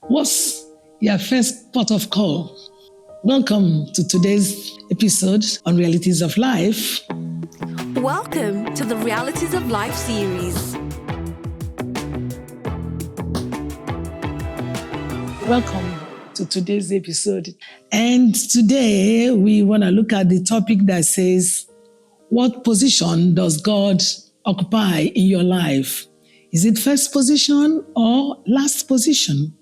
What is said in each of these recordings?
What's your first port of call? Welcome to today's episode on Realities of Life. Welcome to the Realities of Life series. Welcome to today's episode. And today we want to look at the topic that says, what position does God occupy in your life? Is it first position or last position?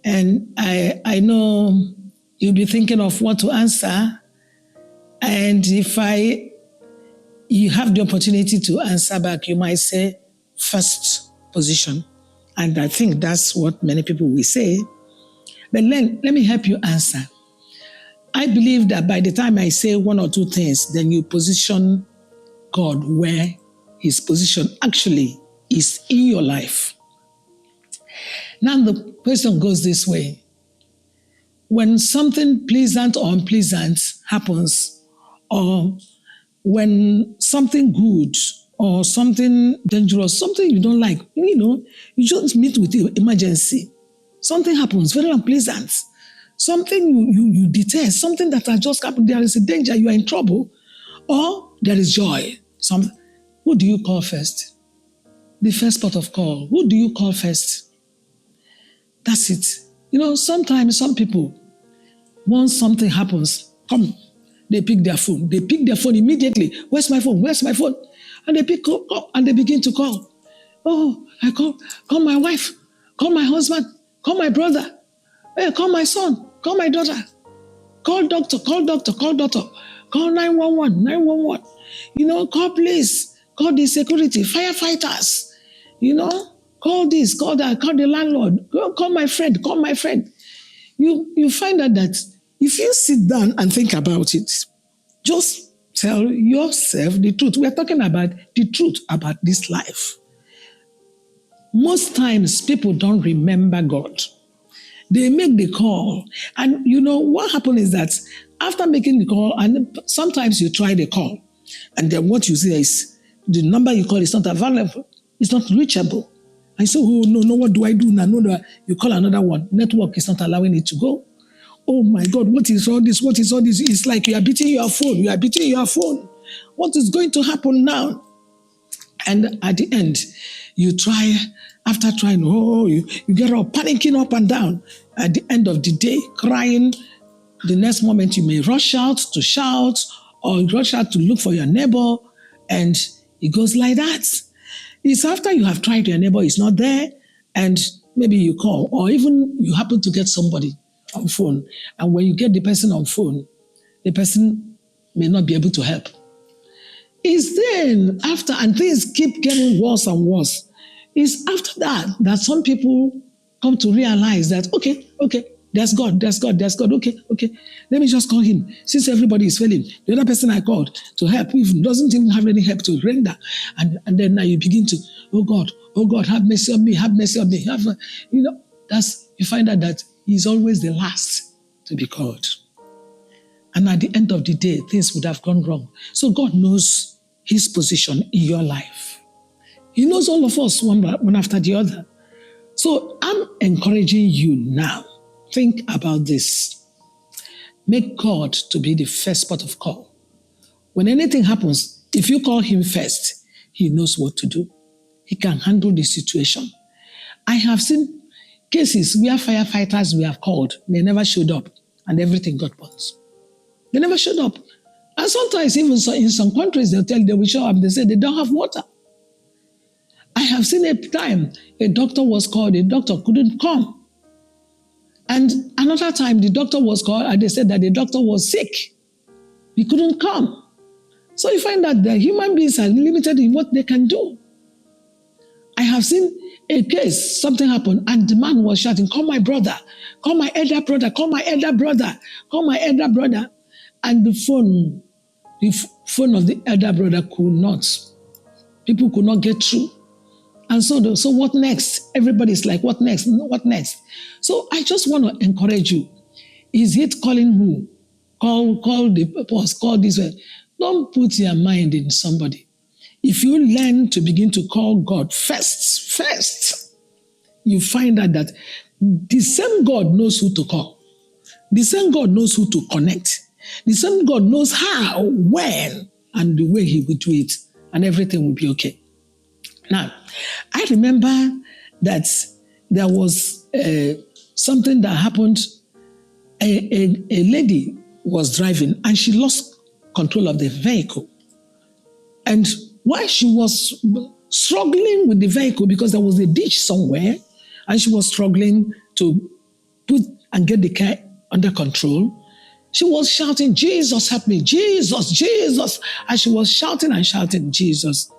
And I know you'll be thinking of what to answer. And if you have the opportunity to answer back, you might say first position. And I think that's what many people will say. But let me help you answer. I believe that by the time I say one or two things, then you position God where his position actually is in your life. Now the question goes this way. When something pleasant or unpleasant happens, or when something good or something dangerous, something you don't like, you just meet with your emergency. Something happens, very unpleasant. Something you detest, something that has just happened, there is a danger, you are in trouble, or there is joy. Who do you call first? The first port of call. Who do you call first? That's it. Sometimes some people, once something happens, they pick their phone. They pick their phone immediately. Where's my phone? Where's my phone? And they pick up and they begin to call. Oh, I call my wife, call my husband, call my brother, call my son, call my daughter, call doctor, call 911. Call police, call the security, firefighters, call this, call that, call the landlord, call my friend. You find out that if you sit down and think about it, just tell yourself the truth. We are talking about the truth about this life. Most times people don't remember God. They make the call. And what happens is that after making the call, and sometimes you try the call, and then what you say is the number you call is not available, it's not reachable. I say, oh, no, what do I do now? No, you call another one. Network is not allowing it to go. Oh my God, what is all this? What is all this? It's like you are beating your phone. What is going to happen now? And at the end, you try, after trying, you get up, panicking up and down. At the end of the day, crying. The next moment, you may rush out to shout or rush out to look for your neighbor. And it goes like that. It's after you have tried your neighbor, is not there, and maybe you call, or even you happen to get somebody on phone, and when you get the person on phone, the person may not be able to help. It's then after, and things keep getting worse and worse, it's after that some people come to realize that, okay, there's God. Okay, let me just call him. Since everybody is failing, the other person I called to help even doesn't even have any help to render. And then now you begin to, oh God, have mercy on me. You find out that he's always the last to be called. And at the end of the day, things would have gone wrong. So God knows his position in your life. He knows all of us one after the other. So I'm encouraging you now. Think about this. Make God to be the first port of call. When anything happens, if you call him first, he knows what to do. He can handle the situation. I have seen cases where firefighters we have called, they never showed up and everything got burnt. They never showed up. And sometimes even in some countries, they will show up, they say they don't have water. I have seen a time a doctor was called, a doctor couldn't come. And another time, the doctor was called and they said that the doctor was sick. He couldn't come. So you find that the human beings are limited in what they can do. I have seen a case, something happened, and the man was shouting, call my brother, call my elder brother, call my elder brother, call my elder brother. And the phone of the elder brother people could not get through. And so what next? Everybody's like, what next? What next? So I just want to encourage you. Is it calling who? Call the boss, call this way. Don't put your mind in somebody. If you learn to begin to call God first, you find out that The same God knows who to call. The same God knows who to connect. The same God knows how, when, and the way he will do it, and everything will be okay. Now, I remember that there was something that happened. A lady was driving and she lost control of the vehicle. And while she was struggling with the vehicle because there was a ditch somewhere, and she was struggling to put and get the car under control, she was shouting, "Jesus, help me, Jesus, Jesus." And she was shouting and shouting, "Jesus."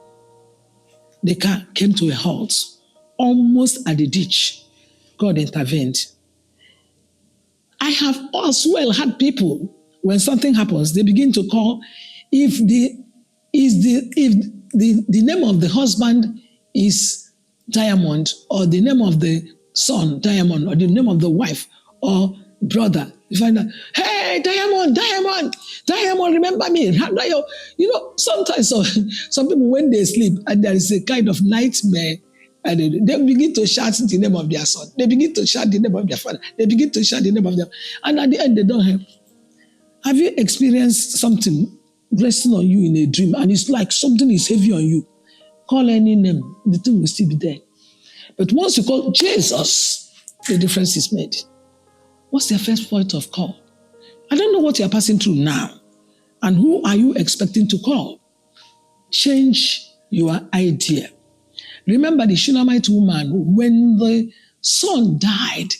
The car came to a halt, almost at the ditch. God intervened. I have as well had people, when something happens, they begin to call, if the name of the husband is Diamond, or the name of the son Diamond, or the name of the wife or brother, you find out, "Hey, Diamond, Diamond, Diamond, remember me." You know, sometimes some people, when they sleep and there is a kind of nightmare, and they begin to shout the name of their son. They begin to shout the name of their father. They begin to shout the name of them. And at the end, they don't have. Have you experienced something resting on you in a dream and it's like something is heavy on you? Call any name, the thing will still be there. But once you call Jesus, the difference is made. What's your first point of call? I don't know what you're passing through now. And who are you expecting to call? Change your idea. Remember the Shunammite woman, when the son died,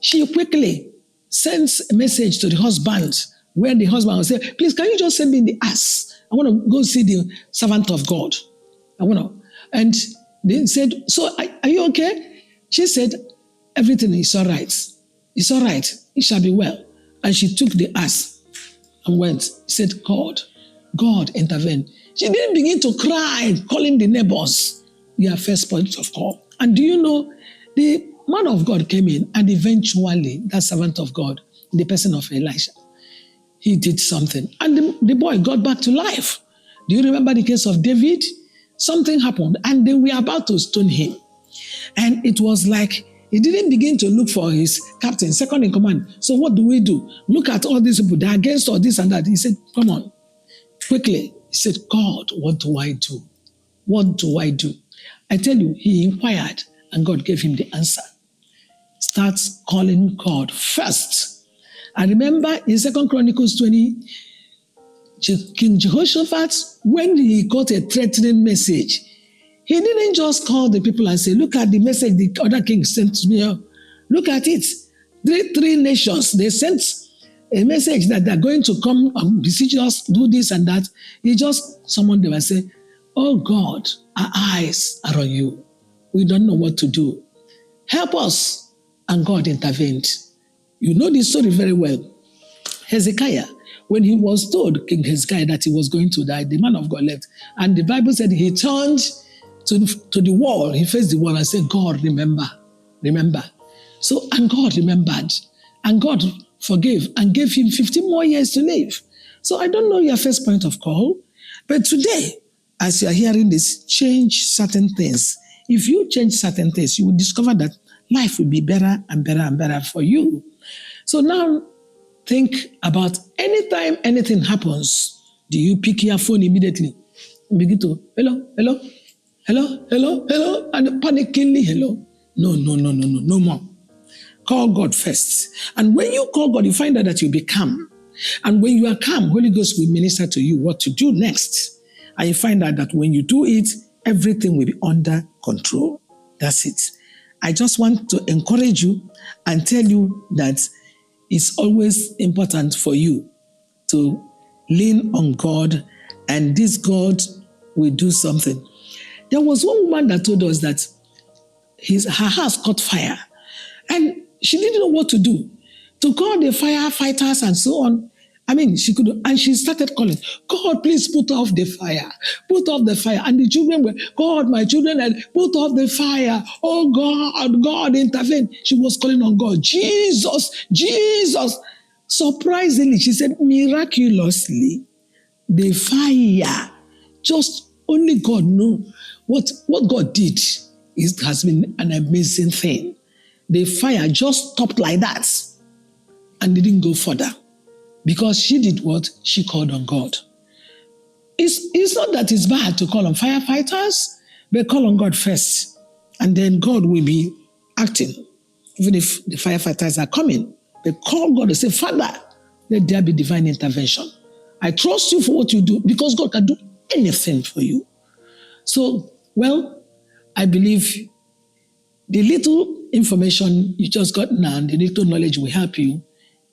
she quickly sends a message to the husband, where the husband will say, "Please, can you just send me the ass? I want to go see the servant of God. I want to." And they said, "So are you okay?" She said, "Everything is all right. It's all right. It shall be well." And she took the ass and went. He said, God intervened. She didn't begin to cry, calling the neighbors. Their first point of call. And do you know, the man of God came in, and eventually that servant of God, the person of Elisha, he did something. And the boy got back to life. Do you remember the case of David? Something happened and they were about to stone him. And it was like he didn't begin to look for his captain, second in command. So what do we do? Look at all these people. They're against all this and that. He said, "Come on, quickly." He said, "God, what do I do? What do I do?" I tell you, he inquired and God gave him the answer. Start calling God first. I remember in 2 Chronicles 20, King Jehoshaphat, when he got a threatening message, he didn't just call the people and say, "Look at the message the other king sent to me. Look at it. Three nations, they sent a message that they're going to come and besiege us, do this and that." He just summoned them and said, "Oh God, our eyes are on you. We don't know what to do. Help us." And God intervened. You know this story very well. Hezekiah, when he was told, King Hezekiah, that he was going to die, the man of God left. And the Bible said he turned to the wall. He faced the wall and said, "God, remember. So, and God remembered. And God forgave and gave him 50 more years to live. So I don't know your first point of call, but today, as you are hearing this, change certain things. If you change certain things, you will discover that life will be better and better and better for you. So now think about anytime anything happens, do you pick your phone immediately? Begin to, hello, and panickingly, hello? No more. Call God first. And when you call God, you find out that you'll be calm. And when you are calm, Holy Ghost will minister to you what to do next. And you find out that when you do it, everything will be under control. That's it. I just want to encourage you and tell you that it's always important for you to lean on God, and this God will do something. There was one woman that told us that her house caught fire, and she didn't know what to do. To call the firefighters and so on. I mean, she could, and she started calling, "God, please put off the fire. Put off the fire." And the children were, "God, my children, and put off the fire. Oh God, God, intervene." She was calling on God. Jesus. Surprisingly, she said, miraculously, the fire, just only God knows what God did. It has been an amazing thing. the fire just stopped like that and didn't go further because she did what? She called on God. It's not that it's bad to call on firefighters, but call on God first. And then God will be acting, even if the firefighters are coming. But call God and say, Father, let there be divine intervention. I trust you for what you do because God can do anything for you. So, well, I believe the little information you just got now, the little knowledge will help you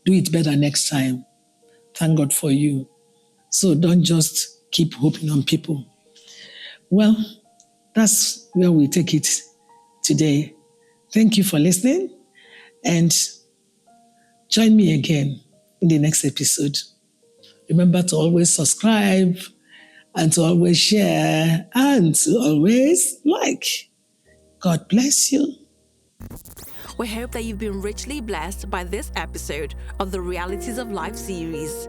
do it better next time. Thank God for you. So don't just keep hoping on people. Well, that's where we take it today. Thank you for listening and join me again in the next episode. Remember to always subscribe and to always share and to always like. God bless you. We hope that you've been richly blessed by this episode of the Realities of Life series.